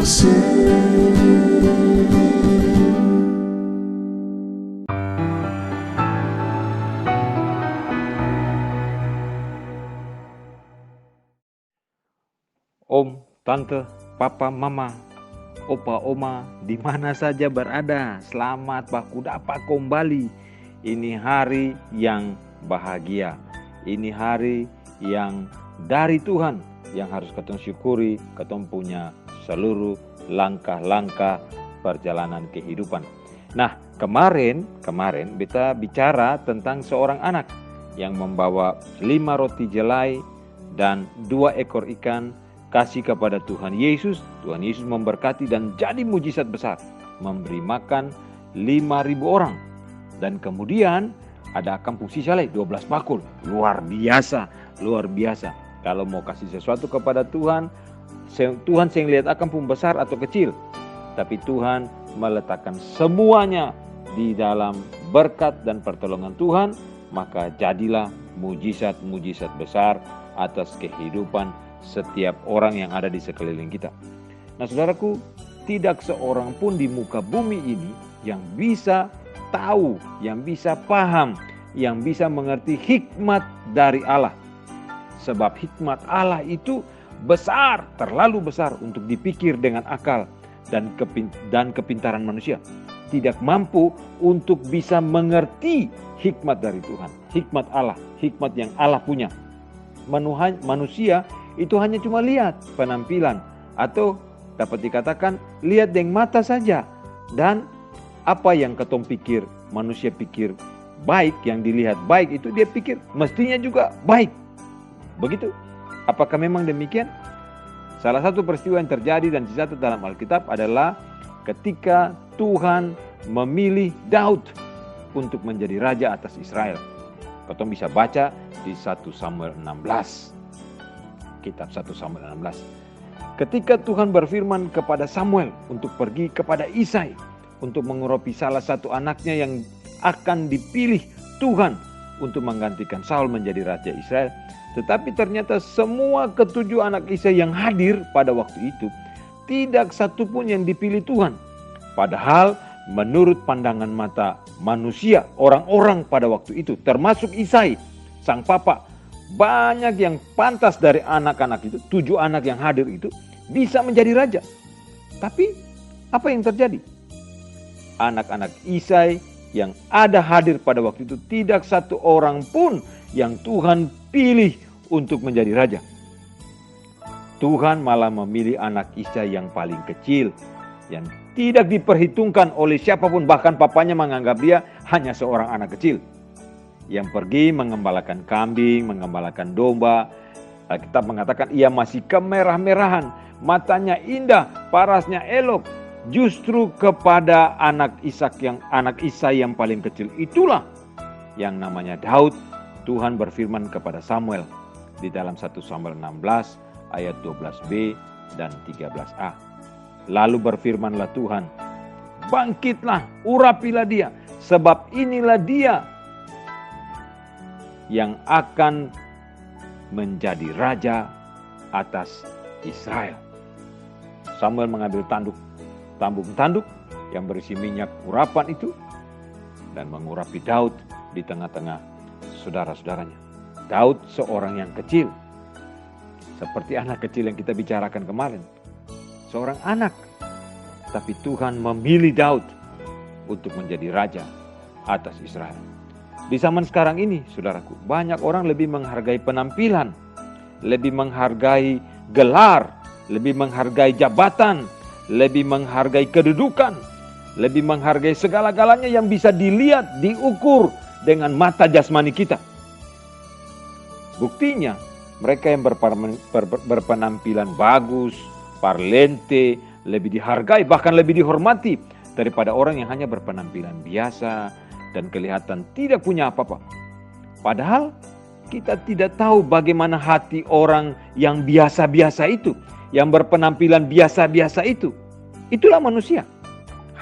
kasih. Om, tante, papa, mama, opa, oma, di mana saja berada, selamat baku dapat kembali. Ini hari yang bahagia, ini hari yang dari Tuhan yang harus ketemu syukuri, ketemu punya seluruh langkah-langkah perjalanan kehidupan. Nah, kemarin kita bicara tentang seorang anak yang membawa 5 roti jelai dan 2 ekor ikan kasih kepada Tuhan Yesus. Tuhan Yesus memberkati dan jadi mujizat besar, memberi makan 5.000 orang. Dan kemudian ada kampung Sisaleh 12 bakul. Luar biasa. Kalau mau kasih sesuatu kepada Tuhan seng lihat kampung besar atau kecil, tapi Tuhan meletakkan semuanya di dalam berkat dan pertolongan Tuhan, maka jadilah mujizat-mujizat besar atas kehidupan setiap orang yang ada di sekeliling kita. Nah, saudaraku, tidak seorang pun di muka bumi ini yang bisa tahu, yang bisa paham, yang bisa mengerti hikmat dari Allah. Sebab hikmat Allah itu besar, terlalu besar untuk dipikir dengan akal dan kepintaran manusia. Tidak mampu untuk bisa mengerti hikmat dari Tuhan, hikmat Allah, hikmat yang Allah punya. Manusia itu hanya cuma lihat penampilan, atau dapat dikatakan lihat dengan mata saja. Dan apa yang ketong pikir, manusia pikir baik, yang dilihat baik itu dia pikir mestinya juga baik. Begitu? Apakah memang demikian? Salah satu peristiwa yang terjadi dan dicatat dalam Alkitab adalah ketika Tuhan memilih Daud untuk menjadi raja atas Israel. Ketong bisa baca di 1 Samuel 16. Kitab 1 Samuel 16. Ketika Tuhan berfirman kepada Samuel untuk pergi kepada Isai untuk mengurapi salah satu anaknya yang akan dipilih Tuhan untuk menggantikan Saul menjadi raja Israel. Tetapi ternyata semua ketujuh anak Isai yang hadir pada waktu itu tidak satu pun yang dipilih Tuhan. Padahal menurut pandangan mata manusia, orang-orang pada waktu itu, termasuk Isai, sang papa, banyak yang pantas dari anak-anak itu, 7 anak yang hadir itu, bisa menjadi raja. Tapi apa yang terjadi? Anak-anak Isai yang ada hadir pada waktu itu, tidak satu orang pun yang Tuhan pilih untuk menjadi raja. Tuhan malah memilih anak Isai yang paling kecil, yang tidak diperhitungkan oleh siapapun, bahkan papanya menganggap dia hanya seorang anak kecil, yang pergi mengembalakan kambing, mengembalakan domba. Alkitab mengatakan ia masih kemerah-merahan, matanya indah, parasnya elok. Justru kepada anak Isai yang paling kecil itulah yang namanya Daud, Tuhan berfirman kepada Samuel di dalam 1 Samuel 16 ayat 12b dan 13a. Lalu berfirmanlah Tuhan, bangkitlah, urapilah dia, sebab inilah dia yang akan menjadi raja atas Israel. Samuel mengambil tambung tanduk yang berisi minyak urapan itu dan mengurapi Daud di tengah-tengah saudara-saudaranya. Daud seorang yang kecil, seperti anak kecil yang kita bicarakan kemarin, seorang anak, tapi Tuhan memilih Daud untuk menjadi raja atas Israel. Di zaman sekarang ini, saudaraku, banyak orang lebih menghargai penampilan, lebih menghargai gelar, lebih menghargai jabatan, lebih menghargai kedudukan, lebih menghargai segala-galanya yang bisa dilihat, diukur dengan mata jasmani kita. Buktinya, mereka yang berpenampilan bagus, parlente, lebih dihargai, bahkan lebih dihormati daripada orang yang hanya berpenampilan biasa dan kelihatan tidak punya apa-apa. Padahal kita tidak tahu bagaimana hati orang yang biasa-biasa itu, yang berpenampilan biasa-biasa itu. Itulah manusia,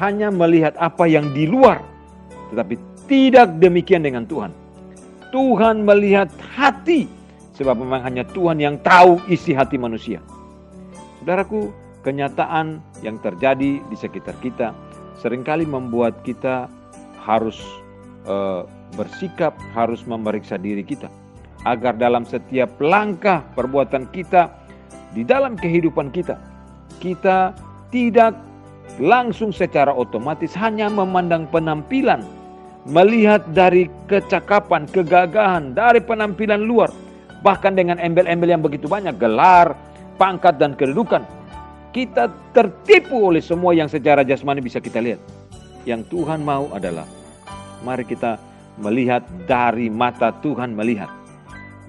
hanya melihat apa yang di luar, tetapi tidak demikian dengan Tuhan. Tuhan melihat hati, sebab memang hanya Tuhan yang tahu isi hati manusia. Saudaraku, kenyataan yang terjadi di sekitar kita seringkali membuat kita harus bersikap, harus memeriksa diri kita. Agar dalam setiap langkah perbuatan kita, di dalam kehidupan kita, kita tidak langsung secara otomatis hanya memandang penampilan, melihat dari kecakapan, kegagahan, dari penampilan luar, bahkan dengan embel-embel yang begitu banyak, gelar, pangkat, dan kedudukan. Kita tertipu oleh semua yang secara jasmani bisa kita lihat. Yang Tuhan mau adalah, mari kita melihat dari mata Tuhan melihat.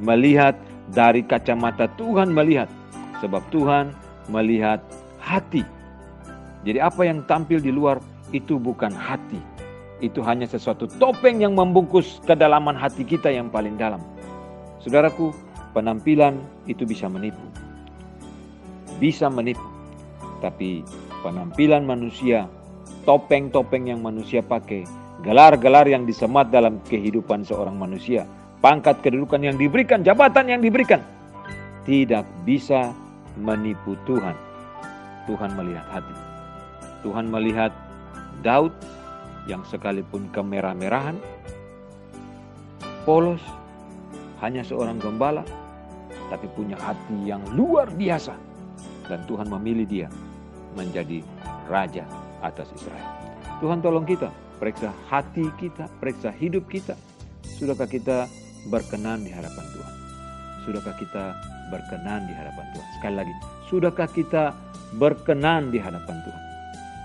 Melihat dari kacamata Tuhan melihat. Sebab Tuhan melihat hati. Jadi apa yang tampil di luar itu bukan hati. Itu hanya sesuatu topeng yang membungkus kedalaman hati kita yang paling dalam. Saudaraku, penampilan itu bisa menipu. Bisa menipu. Tapi penampilan manusia, topeng-topeng yang manusia pakai, gelar-gelar yang disemat dalam kehidupan seorang manusia, pangkat kedudukan yang diberikan, jabatan yang diberikan, tidak bisa menipu Tuhan. Tuhan melihat hati. Tuhan melihat Daud yang sekalipun kemerah-merahan, polos, hanya seorang gembala, tapi punya hati yang luar biasa. Dan Tuhan memilih dia menjadi raja atas Israel. Tuhan tolong kita, periksa hati kita, periksa hidup kita. Sudahkah kita berkenan di hadapan Tuhan? Sudahkah kita berkenan di hadapan Tuhan? Sekali lagi, sudahkah kita berkenan di hadapan Tuhan?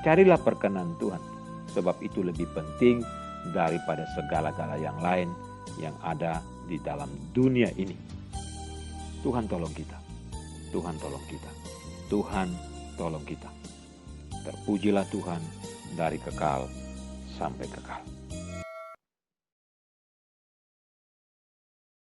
Carilah perkenan Tuhan, sebab itu lebih penting daripada segala-gala yang lain yang ada di dalam dunia ini. Tuhan tolong kita. Tuhan tolong kita. Tuhan tolong kita. Terpujilah Tuhan dari kekal sampai kekal.